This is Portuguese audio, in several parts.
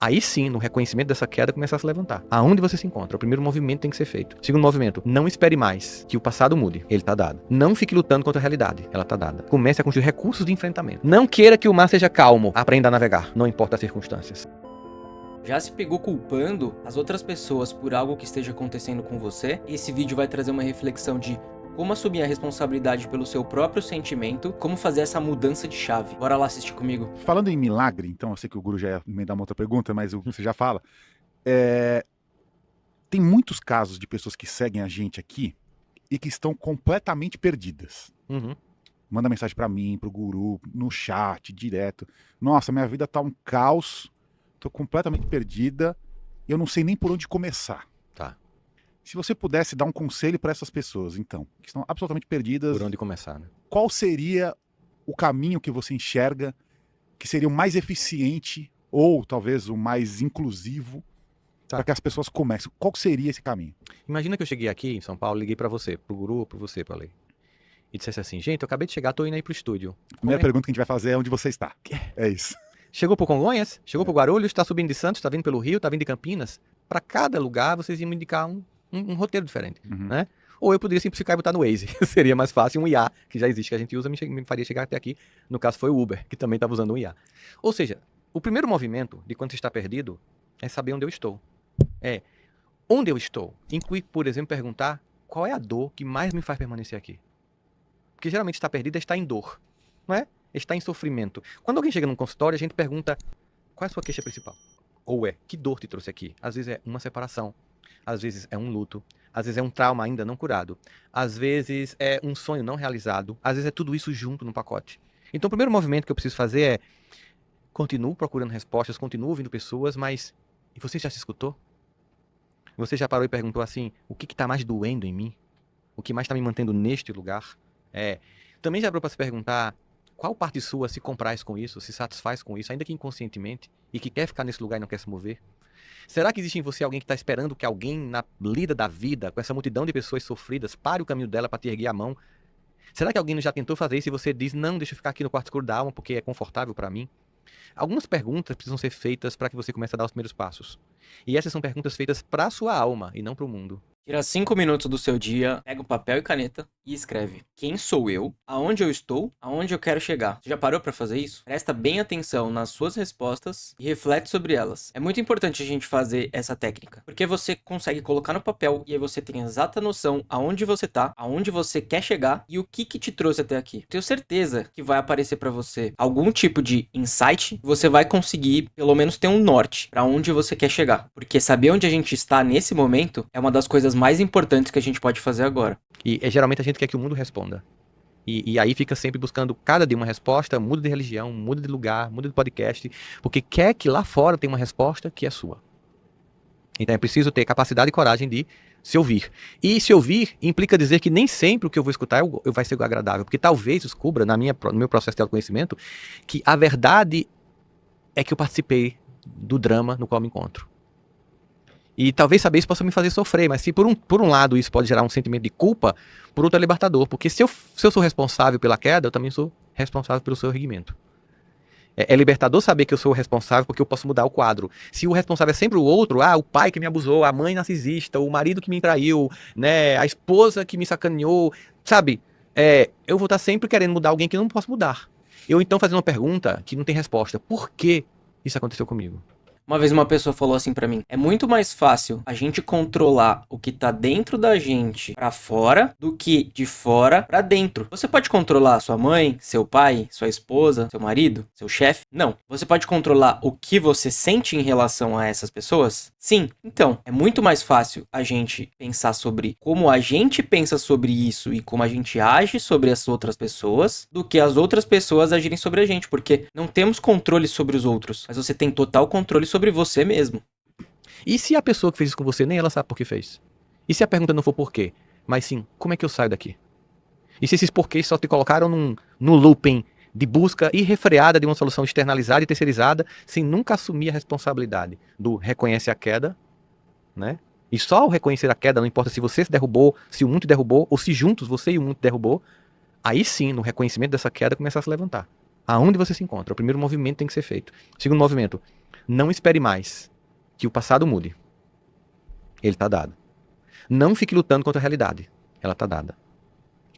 Aí sim, no reconhecimento dessa queda, começar a se levantar. Aonde você se encontra? O primeiro movimento tem que ser feito. Segundo movimento, não espere mais que o passado mude. Ele tá dado. Não fique lutando contra a realidade. Ela tá dada. Comece a construir recursos de enfrentamento. Não queira que o mar seja calmo. Aprenda a navegar. Não importa as circunstâncias. Já se pegou culpando as outras pessoas por algo que esteja acontecendo com você? Esse vídeo vai trazer uma reflexão de como assumir a responsabilidade pelo seu próprio sentimento, como fazer essa mudança de chave. Bora lá assistir comigo. Falando em milagre, então eu sei que o Guru já ia emendar uma outra pergunta, mas você já fala. Tem muitos casos de pessoas que seguem a gente aqui e que estão completamente perdidas. Manda mensagem pra mim, pro Guru, no chat, direto. Nossa, minha vida tá um caos, tô completamente perdida, eu não sei nem por onde começar. Tá. Se você pudesse dar um conselho para essas pessoas, então, que estão absolutamente perdidas... Por onde começar, né? Qual seria o caminho que você enxerga que seria o mais eficiente ou talvez o mais inclusivo para que as pessoas comecem? Qual seria esse caminho? Imagina que eu cheguei aqui em São Paulo, liguei pra você, pro Guru, pra você, pra Lei. E dissesse assim, gente, eu acabei de chegar, tô indo aí pro estúdio. A primeira pergunta que a gente vai fazer é onde você está. É isso. Chegou por Congonhas, chegou por Guarulhos, tá subindo de Santos, tá vindo pelo Rio, tá vindo de Campinas. Pra cada lugar, vocês iam me indicar um roteiro diferente, né? Ou eu poderia simplificar e botar no Waze. Seria mais fácil, um IA, que já existe, que a gente usa, me faria chegar até aqui. No caso foi o Uber, que também estava usando um IA. Ou seja, o primeiro movimento de quando você está perdido é saber onde eu estou. Onde eu estou. Inclui, por exemplo, perguntar qual é a dor que mais me faz permanecer aqui. Porque geralmente estar perdido é estar em dor, não é? Está em sofrimento. Quando alguém chega num consultório, a gente pergunta qual é a sua queixa principal? Ou que dor te trouxe aqui? Às vezes é uma separação, às vezes é um luto, às vezes é um trauma ainda não curado, às vezes é um sonho não realizado, às vezes é tudo isso junto no pacote. Então o primeiro movimento que eu preciso fazer é continuo procurando respostas, continuo ouvindo pessoas, mas e você já se escutou? Você já parou e perguntou assim, o que está mais doendo em mim? O que mais está me mantendo neste lugar? Também já parou para se perguntar qual parte sua se compraz com isso, se satisfaz com isso, ainda que inconscientemente, e que quer ficar nesse lugar e não quer se mover? Será que existe em você alguém que está esperando que alguém na lida da vida, com essa multidão de pessoas sofridas, pare o caminho dela para te erguer a mão? Será que alguém já tentou fazer isso e você diz, não, deixa eu ficar aqui no quarto escuro da alma porque é confortável para mim? Algumas perguntas precisam ser feitas para que você comece a dar os primeiros passos. E essas são perguntas feitas para a sua alma e não para o mundo. Tira 5 minutos do seu dia, pega um papel e caneta e escreve. Quem sou eu? Aonde eu estou? Aonde eu quero chegar? Você já parou para fazer isso? Presta bem atenção nas suas respostas e reflete sobre elas. É muito importante a gente fazer essa técnica, porque você consegue colocar no papel e aí você tem a exata noção aonde você tá, aonde você quer chegar e o que te trouxe até aqui. Tenho certeza que vai aparecer para você algum tipo de insight, você vai conseguir pelo menos ter um norte para onde você quer chegar, porque saber onde a gente está nesse momento é uma das coisas mais importantes que a gente pode fazer agora. E geralmente a gente quer que o mundo responda. E aí fica sempre buscando cada dia uma resposta, muda de religião, muda de lugar, muda de podcast, porque quer que lá fora tenha uma resposta que é sua. Então é preciso ter capacidade e coragem de se ouvir. E se ouvir implica dizer que nem sempre o que eu vou escutar vai ser agradável, porque talvez descubra no meu processo de autoconhecimento que a verdade é que eu participei do drama no qual me encontro. E talvez saber isso possa me fazer sofrer, mas se por um lado isso pode gerar um sentimento de culpa, por outro é libertador, porque se eu sou responsável pela queda, eu também sou responsável pelo seu erguimento. É libertador saber que eu sou o responsável porque eu posso mudar o quadro. Se o responsável é sempre o outro, o pai que me abusou, a mãe narcisista, o marido que me traiu, né, a esposa que me sacaneou, sabe? Eu vou estar sempre querendo mudar alguém que eu não posso mudar. Eu então fazendo uma pergunta que não tem resposta. Por que isso aconteceu comigo? Uma vez uma pessoa falou assim pra mim, é muito mais fácil a gente controlar o que tá dentro da gente pra fora do que de fora pra dentro. Você pode controlar sua mãe, seu pai, sua esposa, seu marido, seu chefe? Não. Você pode controlar o que você sente em relação a essas pessoas? Sim. Então, é muito mais fácil a gente pensar sobre como a gente pensa sobre isso e como a gente age sobre as outras pessoas do que as outras pessoas agirem sobre a gente, porque não temos controle sobre os outros, mas você tem total controle sobre você mesmo. E se a pessoa que fez isso com você nem ela sabe por que fez? E se a pergunta não for por quê, mas sim, como é que eu saio daqui? E se esses porquês só te colocaram num looping de busca irrefreada de uma solução externalizada e terceirizada, sem nunca assumir a responsabilidade do reconhece a queda, né? E só ao reconhecer a queda, não importa se você se derrubou, se o mundo te derrubou, ou se juntos você e o mundo te derrubou, aí sim, no reconhecimento dessa queda, começar a se levantar. Aonde você se encontra? O primeiro movimento tem que ser feito. O segundo movimento, Não espere mais que o passado mude. Ele está dado. Não fique lutando contra a realidade. Ela está dada.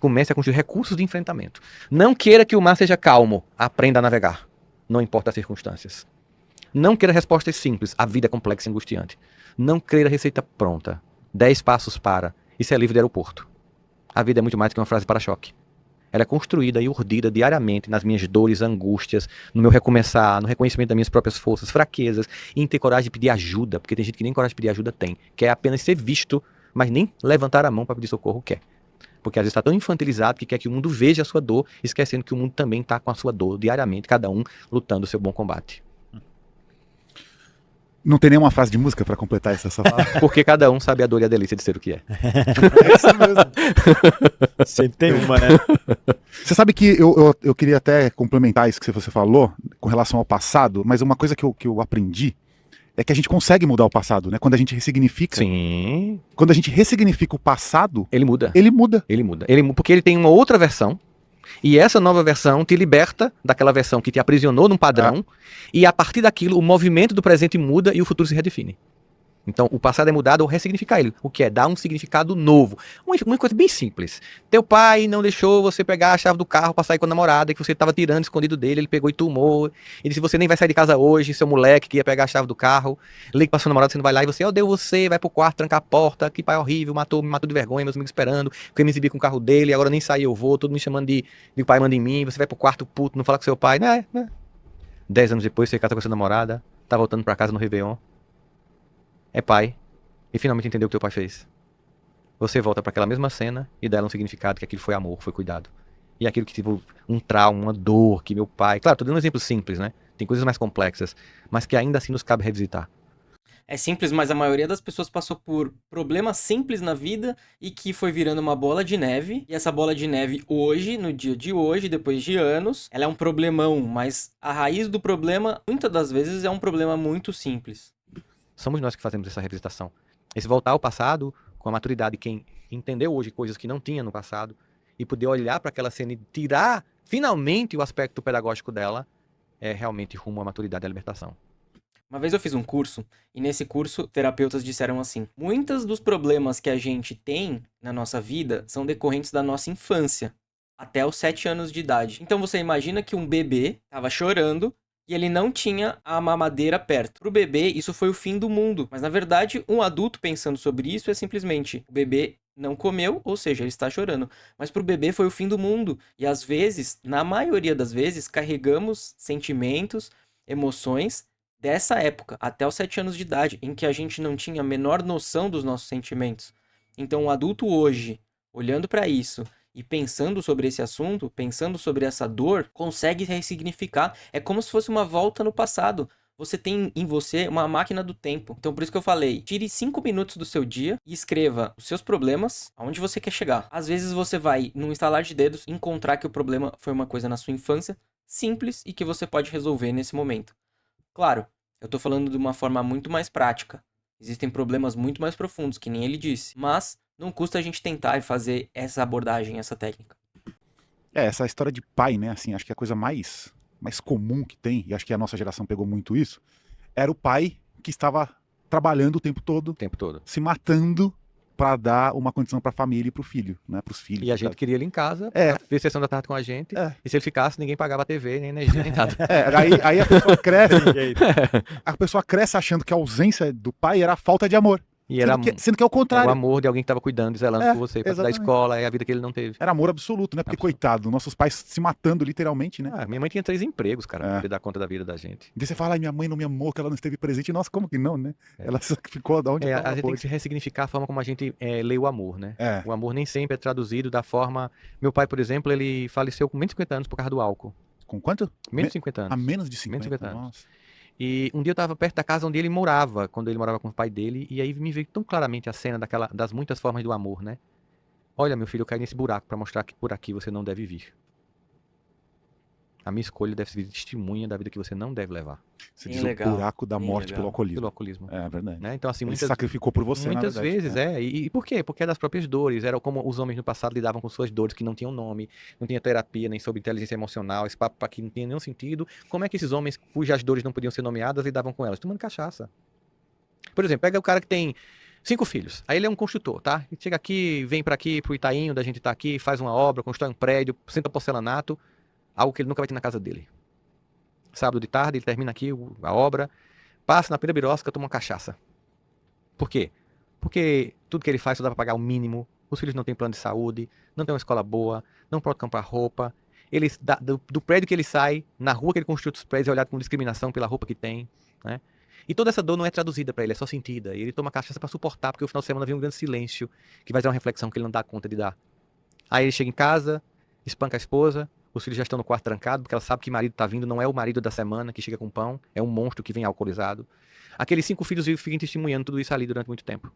Comece a construir recursos de enfrentamento. Não queira que o mar seja calmo. Aprenda a navegar. Não importa as circunstâncias. Não queira respostas simples. A vida é complexa e angustiante. Não queira receita pronta. 10 passos para. Isso é livro de aeroporto. A vida é muito mais do que uma frase para-choque. Ela é construída e urdida diariamente nas minhas dores, angústias, no meu recomeçar, no reconhecimento das minhas próprias forças, fraquezas, e em ter coragem de pedir ajuda, porque tem gente que nem coragem de pedir ajuda tem, quer apenas ser visto, mas nem levantar a mão para pedir socorro quer. Porque às vezes está tão infantilizado que quer que o mundo veja a sua dor, esquecendo que o mundo também está com a sua dor diariamente, cada um lutando o seu bom combate. Não tem nenhuma frase de música pra completar essa sua fala? Porque cada um sabe a dor e a delícia de ser o que é. É isso mesmo. Sempre tem uma, né? Você sabe que eu queria até complementar isso que você falou com relação ao passado, mas uma coisa que eu aprendi é que a gente consegue mudar o passado, né? Quando a gente ressignifica. Sim. Quando a gente ressignifica o passado, Ele muda. ele muda. Ele muda. Porque ele tem uma outra versão. E essa nova versão te liberta daquela versão que te aprisionou num padrão. E a partir daquilo, o movimento do presente muda e o futuro se redefine. Então, o passado é mudado ou ressignificar ele. O que é? Dar um significado novo. Uma coisa bem simples. Teu pai não deixou você pegar a chave do carro pra sair com a namorada, que você estava tirando escondido dele, ele pegou e tomou. Ele disse, você nem vai sair de casa hoje, seu moleque que ia pegar a chave do carro. Liga pra sua namorada, você não vai lá, e você, odeio você, vai pro quarto, trancar a porta, que pai horrível, me matou de vergonha, meus amigos esperando, porque me exibi com o carro dele, agora nem saí eu vou, todo me chamando de pai manda em mim, você vai pro quarto puto, não fala com seu pai, né? 10 anos depois, você casa com a sua namorada, tá voltando pra casa no Réveillon. É pai, e finalmente entendeu o que teu pai fez. Você volta para aquela mesma cena e dá ela um significado que aquilo foi amor, foi cuidado. E aquilo que tipo um trauma, uma dor que meu pai... Claro, tô dando um exemplo simples, né? Tem coisas mais complexas, mas que ainda assim nos cabe revisitar. É simples, mas a maioria das pessoas passou por problemas simples na vida e que foi virando uma bola de neve. E essa bola de neve hoje, no dia de hoje, depois de anos, ela é um problemão, mas a raiz do problema, muitas das vezes, é um problema muito simples. Somos nós que fazemos essa revisitação. Esse voltar ao passado, com a maturidade, quem entendeu hoje coisas que não tinha no passado, e poder olhar para aquela cena e tirar, finalmente, o aspecto pedagógico dela, é realmente rumo à maturidade e à libertação. Uma vez eu fiz um curso, e nesse curso, terapeutas disseram assim, muitos dos problemas que a gente tem na nossa vida são decorrentes da nossa infância, até os 7 anos de idade. Então você imagina que um bebê estava chorando, e ele não tinha a mamadeira perto. Pro bebê, isso foi o fim do mundo. Mas, na verdade, um adulto pensando sobre isso é simplesmente o bebê não comeu, ou seja, ele está chorando. Mas pro bebê foi o fim do mundo. E, às vezes, na maioria das vezes, carregamos sentimentos, emoções dessa época, até os 7 anos de idade, em que a gente não tinha a menor noção dos nossos sentimentos. Então, o adulto hoje, olhando para isso... e pensando sobre esse assunto, pensando sobre essa dor, consegue ressignificar. É como se fosse uma volta no passado. Você tem em você uma máquina do tempo. Então, por isso que eu falei, tire 5 minutos do seu dia e escreva os seus problemas, aonde você quer chegar. Às vezes você vai, num estalar de dedos, encontrar que o problema foi uma coisa na sua infância, simples, e que você pode resolver nesse momento. Claro, eu tô falando de uma forma muito mais prática. Existem problemas muito mais profundos, que nem ele disse. Mas não custa a gente tentar e fazer essa abordagem, essa técnica. Essa história de pai, né? Assim, acho que a coisa mais comum que tem, e acho que a nossa geração pegou muito isso, era o pai que estava trabalhando o tempo todo, se matando para dar uma condição para a família e para o filho, né? Para os filhos. E a gente queria ele em casa, pra ver sessão da tarde com a gente, e se ele ficasse, ninguém pagava a TV, nem energia, nem nada. Aí a pessoa cresce, a pessoa cresce achando que a ausência do pai era a falta de amor. E era, sendo que é o contrário. Era o amor de alguém que estava cuidando, zelando por você, pra da escola, é a vida que ele não teve. Era amor absoluto, né? Porque, coitado, nossos pais se matando literalmente, né? Minha mãe tinha 3 empregos, cara, pra poder dar conta da vida da gente. E você fala, minha mãe não me amou, que ela não esteve presente. Nossa, como que não, né? Ela ficou da onde ela A gente tem que se ressignificar a forma como a gente lê o amor, né? O amor nem sempre é traduzido da forma... Meu pai, por exemplo, ele faleceu com menos de 50 anos por causa do álcool. Com quanto? Menos de 50 anos. Menos de 50? Menos de 50 anos. Nossa. E um dia eu estava perto da casa onde ele morava, quando ele morava com o pai dele, e aí me veio tão claramente a cena das muitas formas do amor, né? Olha, meu filho, eu caí nesse buraco para mostrar que por aqui você não deve vir. A minha escolha deve ser testemunha da vida que você não deve levar. Você Bem diz legal, o buraco da bem morte legal. pelo alcoolismo. Pelo alcoolismo. É verdade. Né? Então, assim, Ele muitas, sacrificou por você, muitas na verdade. vezes, E por quê? Porque é das próprias dores. Era como os homens no passado lidavam com suas dores que não tinham nome, não tinha terapia, nem sobre inteligência emocional, esse papo que não tinha nenhum sentido. Como é que esses homens cujas dores não podiam ser nomeadas lidavam com elas? Tomando cachaça. Por exemplo, pega o cara que tem 5 filhos. Aí ele é um construtor, tá? Ele chega aqui, vem pra aqui, pro Itainho, da gente tá aqui, faz uma obra, constrói um prédio, senta porcelanato, algo que ele nunca vai ter na casa dele. Sábado de tarde, ele termina aqui a obra, passa na primeira birosca, toma uma cachaça. Por quê? Porque tudo que ele faz só dá pra pagar o mínimo, os filhos não têm plano de saúde, não tem uma escola boa, não pode comprar roupa. Ele, do prédio que ele sai, na rua que ele construiu os prédios, é olhado com discriminação pela roupa que tem, né? E toda essa dor não é traduzida pra ele, é só sentida. E ele toma cachaça pra suportar, porque no final de semana vem um grande silêncio, que vai dar uma reflexão que ele não dá conta de dar. Aí ele chega em casa, espanca a esposa, os filhos já estão no quarto trancado, porque ela sabe que o marido tá vindo, não é o marido da semana que chega com pão, é um monstro que vem alcoolizado. Aqueles 5 filhos ficam testemunhando tudo isso ali durante muito tempo.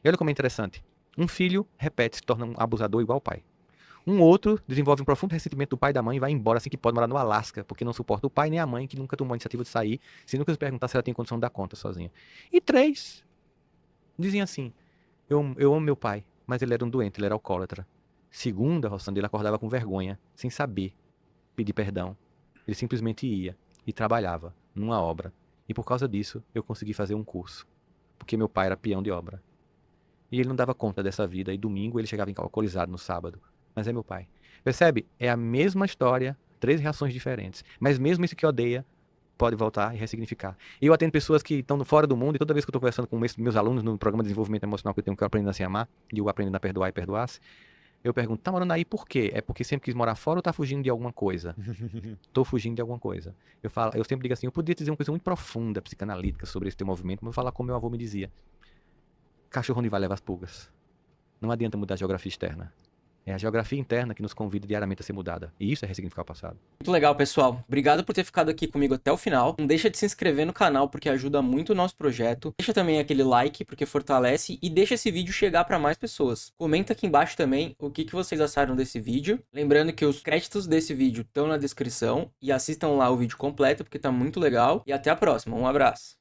E olha como é interessante. Um filho repete, se torna um abusador igual ao pai. Um outro desenvolve um profundo ressentimento do pai e da mãe e vai embora assim que pode morar no Alasca, porque não suporta o pai nem a mãe, que nunca tomou a iniciativa de sair, sem nunca se perguntar se ela tem condição de dar conta sozinha. E 3 dizem assim, eu amo meu pai, mas ele era um doente, ele era alcoólatra. Segunda, Rossandra, ele acordava com vergonha, sem saber pedir perdão. Ele simplesmente ia e trabalhava numa obra. E por causa disso, eu consegui fazer um curso. Porque meu pai era peão de obra. E ele não dava conta dessa vida. E domingo ele chegava alcoolizado no sábado. Mas é meu pai. Percebe? É a mesma história, 3 reações diferentes. Mas mesmo esse que odeia, pode voltar e ressignificar. Eu atendo pessoas que estão fora do mundo. E toda vez que eu estou conversando com meus alunos no programa de desenvolvimento emocional que eu tenho, que eu aprendo a se amar, e eu aprendendo a perdoar e perdoar-se, eu pergunto, tá morando aí por quê? É porque sempre quis morar fora ou tá fugindo de alguma coisa? Tô fugindo de alguma coisa. Eu sempre digo assim, eu podia dizer uma coisa muito profunda, psicanalítica sobre esse teu movimento, mas eu vou falar como meu avô me dizia. Cachorro onde vai leva as pulgas. Não adianta mudar a geografia externa. É a geografia interna que nos convida diariamente a ser mudada. E isso é ressignificar o passado. Muito legal, pessoal. Obrigado por ter ficado aqui comigo até o final. Não deixa de se inscrever no canal, porque ajuda muito o nosso projeto. Deixa também aquele like, porque fortalece. E deixa esse vídeo chegar para mais pessoas. Comenta aqui embaixo também o que vocês acharam desse vídeo. Lembrando que os créditos desse vídeo estão na descrição. E assistam lá o vídeo completo, porque tá muito legal. E até a próxima. Um abraço.